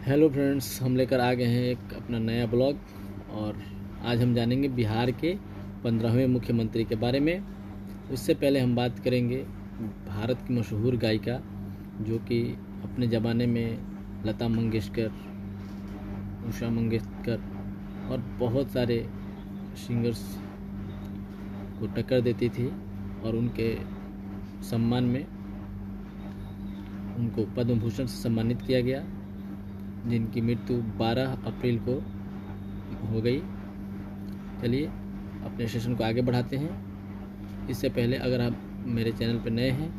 Hello friends, हम लेकर आ गए हैं एक अपना नया ब्लॉग। और आज हम जानेंगे बिहार के 15वें मुख्यमंत्री के बारे में। उससे पहले हम बात करेंगे भारत की मशहूर गायिका जो कि अपने ज़माने में लता मंगेशकर, उषा मंगेशकर और बहुत सारे सिंगर्स को टक्कर देती थी और उनके सम्मान में उनको पद्म भूषण से सम्मानित किया गया, जिनकी मृत्यु 12 अप्रैल को हो गई। चलिए अपने सेशन को आगे बढ़ाते हैं। इससे पहले अगर आप मेरे चैनल पर नए हैं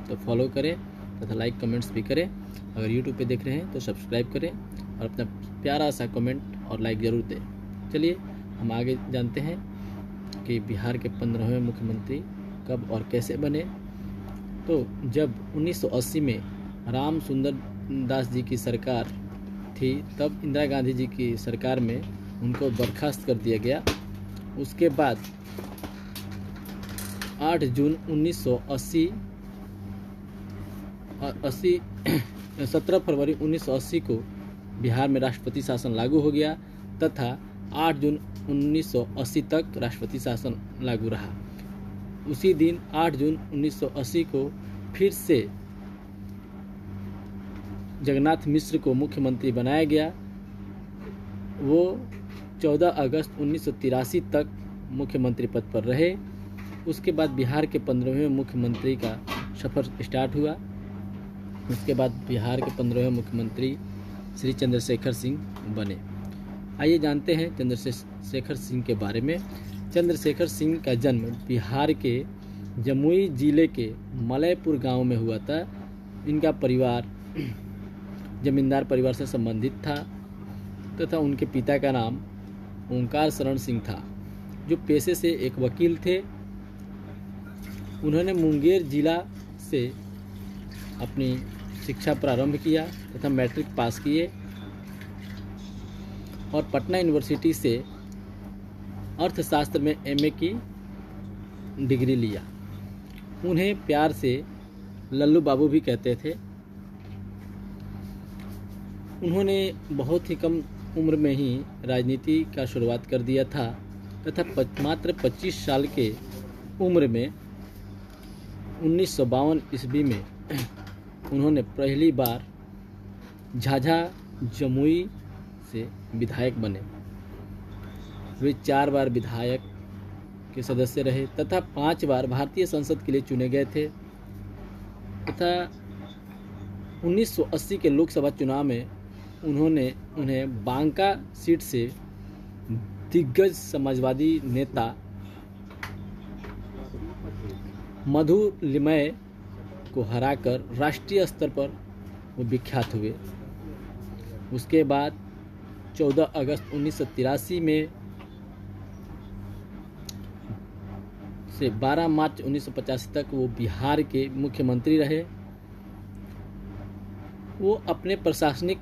तो फॉलो करें तथा लाइक कमेंट्स भी करें। अगर यूट्यूब पे देख रहे हैं तो सब्सक्राइब करें और अपना प्यारा सा कमेंट और लाइक ज़रूर दें। चलिए हम आगे जानते हैं कि बिहार के 15वें मुख्यमंत्री कब और कैसे बने। तो जब 1980 में राम सुंदर दास जी की सरकार थी, तब इंदिरा गांधी जी की सरकार में उनको बर्खास्त कर दिया गया। उसके बाद 8 जून 1980 17 फरवरी 1980 को बिहार में राष्ट्रपति शासन लागू हो गया तथा 8 जून 1980 तक राष्ट्रपति शासन लागू रहा। उसी दिन 8 जून 1980 को फिर से जगन्नाथ मिश्र को मुख्यमंत्री बनाया गया। वो 14 अगस्त 1983 तक मुख्यमंत्री पद पर रहे। उसके बाद बिहार के 15वें मुख्यमंत्री का सफ़र स्टार्ट हुआ। उसके बाद बिहार के 15वें मुख्यमंत्री श्री चंद्रशेखर सिंह बने। आइए जानते हैं चंद्रशेखर सिंह के बारे में। चंद्रशेखर सिंह का जन्म बिहार के जमुई जिले के मलयपुर गांव में हुआ था। इनका परिवार जमींदार परिवार से संबंधित था तथा उनके पिता का नाम ओंकार शरण सिंह था, जो पेशे से एक वकील थे। उन्होंने मुंगेर जिला से अपनी शिक्षा प्रारंभ किया तथा मैट्रिक पास किए और पटना यूनिवर्सिटी से अर्थशास्त्र में एमए की डिग्री लिया। उन्हें प्यार से लल्लू बाबू भी कहते थे। उन्होंने बहुत ही कम उम्र में ही राजनीति का शुरुआत कर दिया था तथा मात्र 25 साल के उम्र में 1952 ईस्वी में उन्होंने पहली बार झाझा जमुई से विधायक बने। वे 4 बार विधायक के सदस्य रहे तथा 5 बार भारतीय संसद के लिए चुने गए थे तथा 1980 के लोकसभा चुनाव में उन्हें बांका सीट से दिग्गज समाजवादी नेता मधु लिमय को हराकर राष्ट्रीय स्तर पर वो विख्यात हुए। उसके बाद 14 अगस्त 1983 में से 12 मार्च 1985 तक वो बिहार के मुख्यमंत्री रहे। वो अपने प्रशासनिक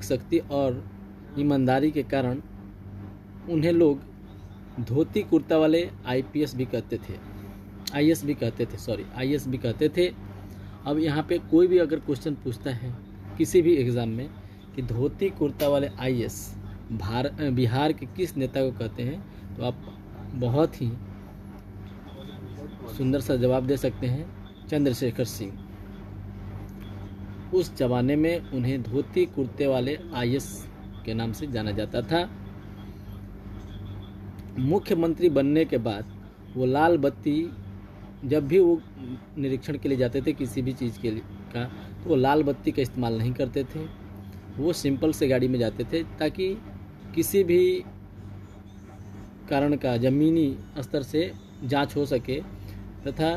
शक्ति और ईमानदारी के कारण उन्हें लोग धोती कुर्ता वाले आईएस भी कहते थे। अब यहाँ पे कोई भी अगर क्वेश्चन पूछता है किसी भी एग्ज़ाम में कि धोती कुर्ता वाले आईएएस बिहार के किस नेता को कहते हैं, तो आप बहुत ही सुंदर सा जवाब दे सकते हैं, चंद्रशेखर सिंह। उस जमाने में उन्हें धोती कुर्ते वाले आईएएस के नाम से जाना जाता था। मुख्यमंत्री बनने के बाद वो लाल बत्ती, जब भी वो निरीक्षण के लिए जाते थे किसी भी चीज़ के लिए तो वो लाल बत्ती का इस्तेमाल नहीं करते थे। वो सिंपल से गाड़ी में जाते थे ताकि किसी भी कारण का ज़मीनी स्तर से जांच हो सके तथा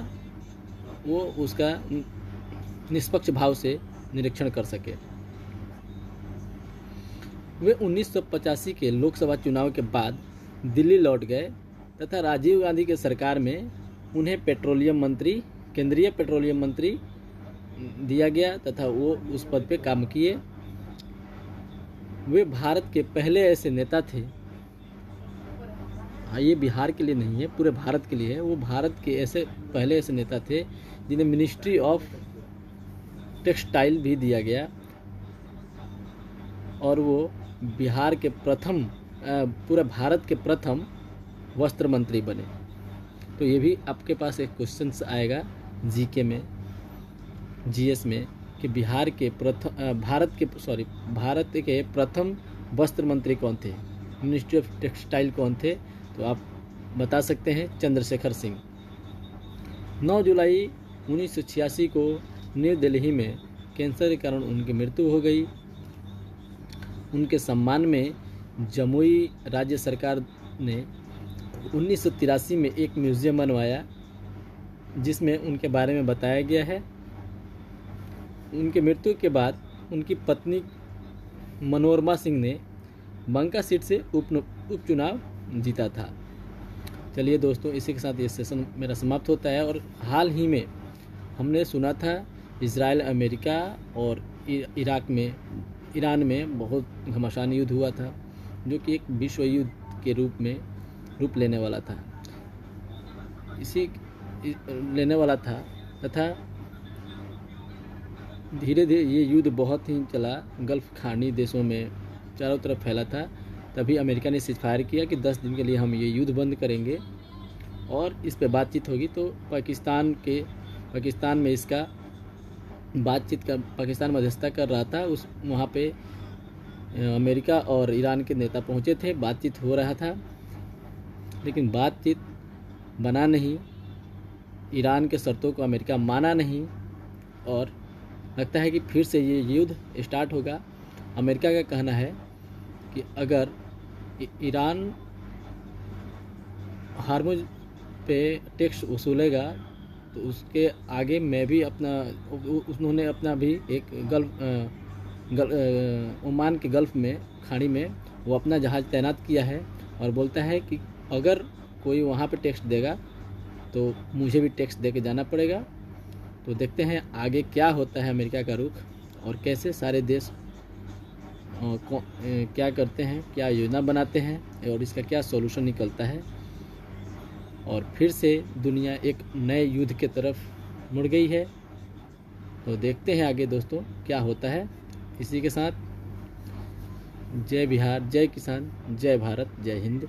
वो उसका निष्पक्ष भाव से निरीक्षण कर सके। वे 1985 के लोकसभा चुनाव के बाद दिल्ली लौट गए तथा राजीव गांधी के सरकार में उन्हें केंद्रीय पेट्रोलियम मंत्री दिया गया तथा वो उस पद पे काम किए। वे भारत के पहले ऐसे नेता थे, ये बिहार के लिए नहीं है, पूरे भारत के लिए है। वो भारत के पहले ऐसे नेता थे जिन्हें मिनिस्ट्री ऑफ टेक्सटाइल भी दिया गया और वो बिहार के प्रथम पूरा भारत के प्रथम वस्त्र मंत्री बने। तो ये भी आपके पास एक क्वेश्चन आएगा जीके में, जीएस में, कि बिहार के भारत के प्रथम वस्त्र मंत्री कौन थे, मिनिस्ट्री ऑफ टेक्सटाइल कौन थे? तो आप बता सकते हैं चंद्रशेखर सिंह। 9 जुलाई 1986 को न्यू दिल्ली में कैंसर के कारण उनकी मृत्यु हो गई। उनके सम्मान में जमुई राज्य सरकार ने 1983 में एक म्यूज़ियम बनवाया जिसमें उनके बारे में बताया गया है। उनके मृत्यु के बाद उनकी पत्नी मनोरमा सिंह ने बंका सीट से उपचुनाव जीता था। चलिए दोस्तों, इसी के साथ ये सेशन मेरा समाप्त होता है। और हाल ही में हमने सुना था इजराइल, अमेरिका और ईरान में बहुत घमासान युद्ध हुआ था, जो कि एक विश्व युद्ध के रूप लेने वाला था तथा धीरे धीरे ये युद्ध बहुत ही चला, गल्फ खाड़ी देशों में चारों तरफ फैला था। तभी अमेरिका ने सीज़फायर किया कि 10 दिन के लिए हम ये युद्ध बंद करेंगे और इस पे बातचीत होगी। तो पाकिस्तान में इसका पाकिस्तान मध्यस्थता कर रहा था। वहाँ पे अमेरिका और ईरान के नेता पहुँचे थे, बातचीत हो रहा था, लेकिन बातचीत बना नहीं। ईरान के शर्तों को अमेरिका माना नहीं और लगता है कि फिर से ये युद्ध स्टार्ट होगा। अमेरिका का कहना है कि अगर ईरान हार्मुज पे टैक्स वसूलेगा तो उसके आगे मैं भी उन्होंने अपना भी एक ओमान के गल्फ में खाड़ी में वो अपना जहाज़ तैनात किया है और बोलता है कि अगर कोई वहाँ पे टैक्स देगा तो मुझे भी टैक्स दे के जाना पड़ेगा। तो देखते हैं आगे क्या होता है अमेरिका का रुख और कैसे सारे देश क्या करते हैं, क्या योजना बनाते हैं और इसका क्या सॉल्यूशन निकलता है। और फिर से दुनिया एक नए युद्ध की तरफ मुड़ गई है। तो देखते हैं आगे दोस्तों क्या होता है। इसी के साथ जय बिहार, जय किसान, जय भारत, जय हिंद।